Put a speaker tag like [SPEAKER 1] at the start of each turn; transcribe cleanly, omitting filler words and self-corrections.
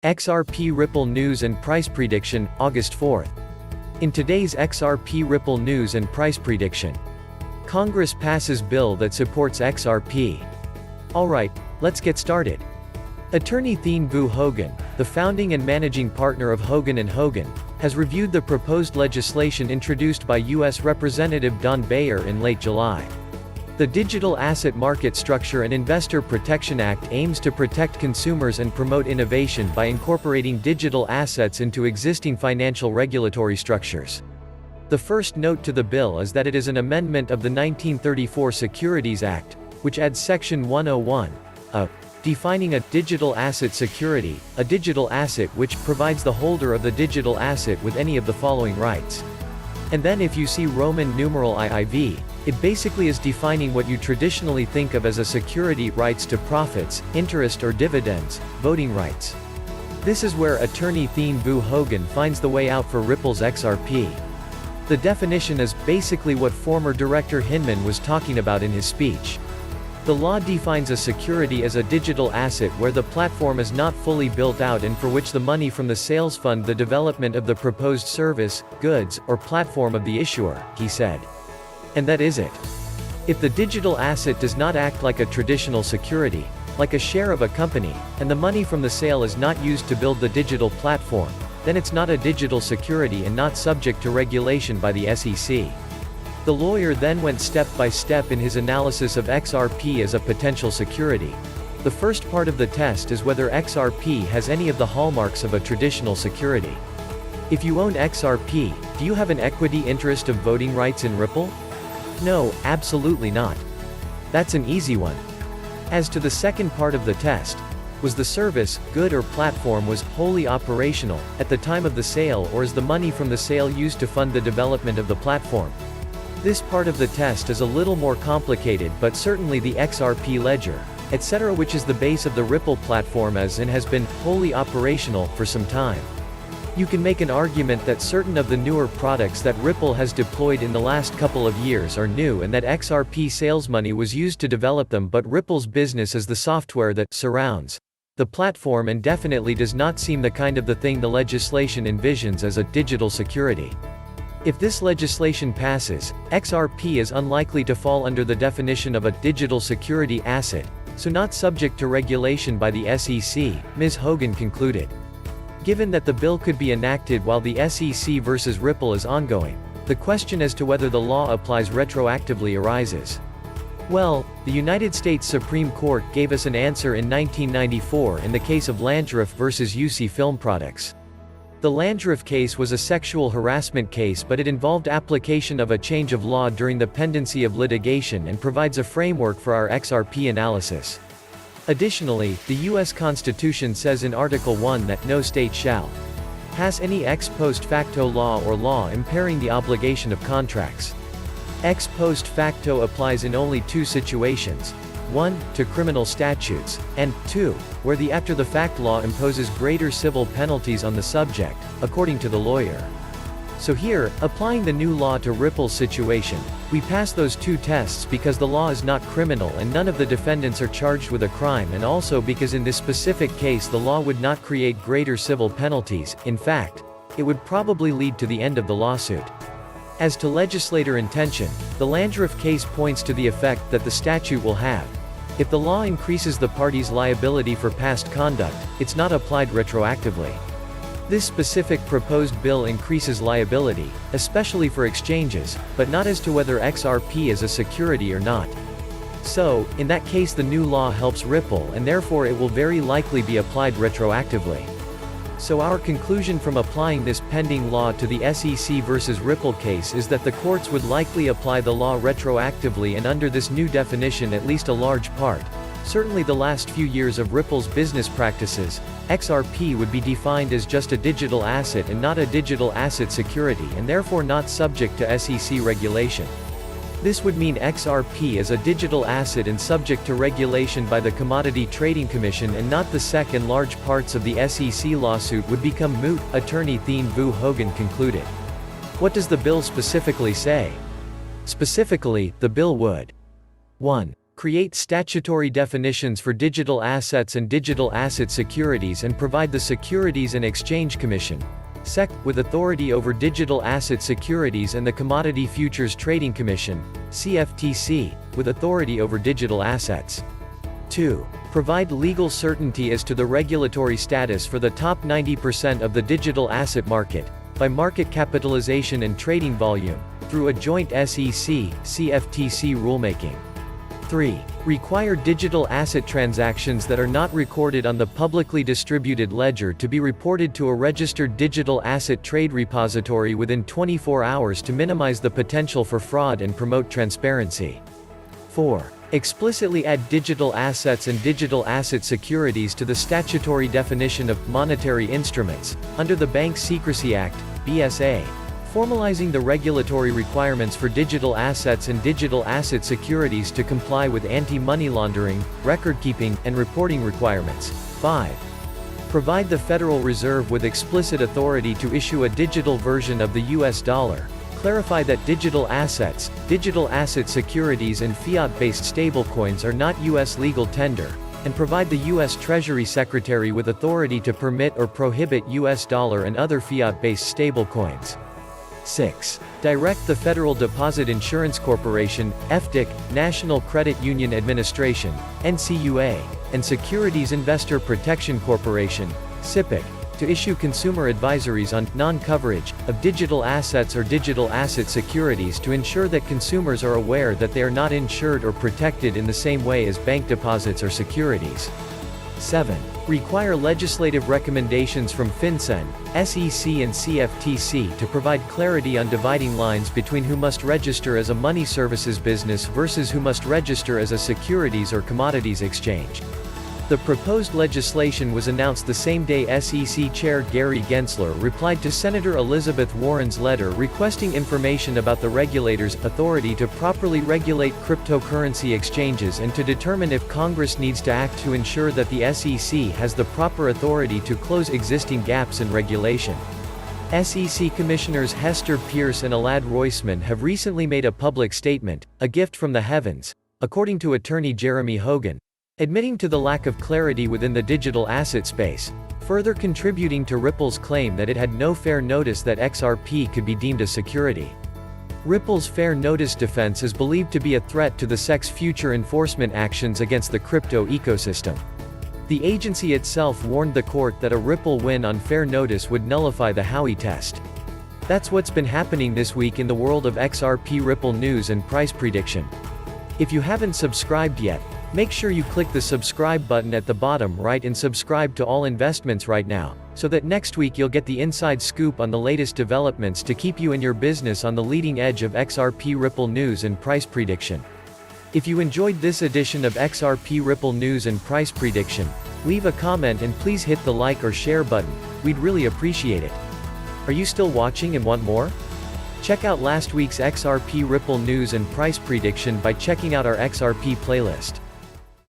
[SPEAKER 1] XrpRipple News and Price Prediction, August 4th. In today's XrpRipple News and Price Prediction, Congress passes bill that supports XRP. Alright, let's get started. Attorney Thien Vu Hogan, the founding and managing partner of Hogan & Hogan, has reviewed the proposed legislation introduced by U.S. Representative Don Beyer in late July. The Digital Asset Market Structure and Investor Protection Act aims to protect consumers and promote innovation by incorporating digital assets into existing financial regulatory structures. The first note to the bill is that it is an amendment of the 1934 Securities Act, which adds Section 101, defining a digital asset security, a digital asset which provides the holder of the digital asset with any of the following rights. And then if you see Roman numeral III, it basically is defining what you traditionally think of as a security: rights to profits, interest or dividends, voting rights. This is where attorney Thien Vu Hogan finds the way out for Ripple's XRP. The definition is basically what former Director Hinman was talking about in his speech. The law defines a security as a digital asset where the platform is not fully built out and for which the money from the sales fund the development of the proposed service, goods, or platform of the issuer, he said. And that is it. If the digital asset does not act like a traditional security, like a share of a company, and the money from the sale is not used to build the digital platform, then it's not a digital security and not subject to regulation by the SEC. The lawyer then went step by step in his analysis of XRP as a potential security. The first part of the test is whether XRP has any of the hallmarks of a traditional security. If you own XRP, do you have an equity interest of voting rights in Ripple? No, absolutely not. That's an easy one. As to the second part of the test, was the service, good or platform was wholly operational at the time of the sale, or is the money from the sale used to fund the development of the platform? This part of the test is a little more complicated, but certainly the XRP ledger, etc., which is the base of the Ripple platform, is and has been wholly operational for some time. You can make an argument that certain of the newer products that Ripple has deployed in the last couple of years are new and that XRP sales money was used to develop them, but Ripple's business is the software that surrounds the platform and definitely does not seem the kind of the thing the legislation envisions as a digital security. If this legislation passes, XRP is unlikely to fall under the definition of a digital security asset, so not subject to regulation by the SEC, Ms. Hogan concluded. Given that the bill could be enacted while the SEC versus Ripple is ongoing, the question as to whether the law applies retroactively arises. Well, the United States Supreme Court gave us an answer in 1994 in the case of Landreth versus UC Film Products. The Landreth case was a sexual harassment case, but it involved application of a change of law during the pendency of litigation and provides a framework for our XRP analysis. Additionally, the U.S. Constitution says in Article 1 that no state shall pass any ex post facto law or law impairing the obligation of contracts. Ex post facto applies in only two situations: 1, to criminal statutes, and 2, where the after-the-fact law imposes greater civil penalties on the subject, according to the lawyer. So here, applying the new law to Ripple's situation, we pass those two tests because the law is not criminal and none of the defendants are charged with a crime, and also because in this specific case the law would not create greater civil penalties. In fact, it would probably lead to the end of the lawsuit. As to legislator intention, the Landreth case points to the effect that the statute will have. If the law increases the party's liability for past conduct, it's not applied retroactively. This specific proposed bill increases liability, especially for exchanges, but not as to whether XRP is a security or not. So, in that case the new law helps Ripple and therefore it will very likely be applied retroactively. So our conclusion from applying this pending law to the SEC versus Ripple case is that the courts would likely apply the law retroactively, and under this new definition at least a large part, certainly the last few years of Ripple's business practices, XRP would be defined as just a digital asset and not a digital asset security, and therefore not subject to SEC regulation. This would mean XRP is a digital asset and subject to regulation by the Commodity Trading Commission and not the SEC, and large parts of the SEC lawsuit would become moot, attorney Thien Vu Hogan concluded. What does the bill specifically say? Specifically, the bill would 1. create statutory definitions for digital assets and digital asset securities and provide the Securities and Exchange Commission, SEC, with authority over digital asset securities, and the Commodity Futures Trading Commission, CFTC, with authority over digital assets. 2. Provide legal certainty as to the regulatory status for the top 90% of the digital asset market, by market capitalization and trading volume, through a joint SEC-CFTC rulemaking. 3. Require digital asset transactions that are not recorded on the publicly distributed ledger to be reported to a registered digital asset trade repository within 24 hours to minimize the potential for fraud and promote transparency. 4. Explicitly add digital assets and digital asset securities to the statutory definition of monetary instruments, under the Bank Secrecy Act, BSA, formalizing the regulatory requirements for digital assets and digital asset securities to comply with anti-money laundering, record-keeping, and reporting requirements. 5. Provide the Federal Reserve with explicit authority to issue a digital version of the US dollar. Clarify that digital assets, digital asset securities and fiat-based stablecoins are not U.S. legal tender, and provide the U.S. Treasury Secretary with authority to permit or prohibit U.S. dollar and other fiat-based stablecoins. 6. Direct the Federal Deposit Insurance Corporation, FDIC, National Credit Union Administration, NCUA, and Securities Investor Protection Corporation, SIPC, to issue consumer advisories on non-coverage of digital assets or digital asset securities to ensure that consumers are aware that they are not insured or protected in the same way as bank deposits or securities. 7. Require legislative recommendations from FinCEN, SEC and CFTC to provide clarity on dividing lines between who must register as a money services business versus who must register as a securities or commodities exchange. The proposed legislation was announced the same day SEC Chair Gary Gensler replied to Senator Elizabeth Warren's letter requesting information about the regulator's authority to properly regulate cryptocurrency exchanges and to determine if Congress needs to act to ensure that the SEC has the proper authority to close existing gaps in regulation. SEC Commissioners Hester Peirce and Elad Roisman have recently made a public statement, a gift from the heavens, according to attorney Jeremy Hogan, admitting to the lack of clarity within the digital asset space, further contributing to Ripple's claim that it had no fair notice that XRP could be deemed a security. Ripple's fair notice defense is believed to be a threat to the SEC's future enforcement actions against the crypto ecosystem. The agency itself warned the court that a Ripple win on fair notice would nullify the Howey test. That's what's been happening this week in the world of XrpRipple news and price prediction. If you haven't subscribed yet, make sure you click the subscribe button at the bottom right and subscribe to All Investments right now, so that next week you'll get the inside scoop on the latest developments to keep you and your business on the leading edge of XrpRipple news and price prediction. If you enjoyed this edition of XrpRipple news and price prediction, leave a comment and please hit the like or share button, we'd really appreciate it. Are you still watching and want more? Check out last week's XrpRipple news and price prediction by checking out our XRP playlist.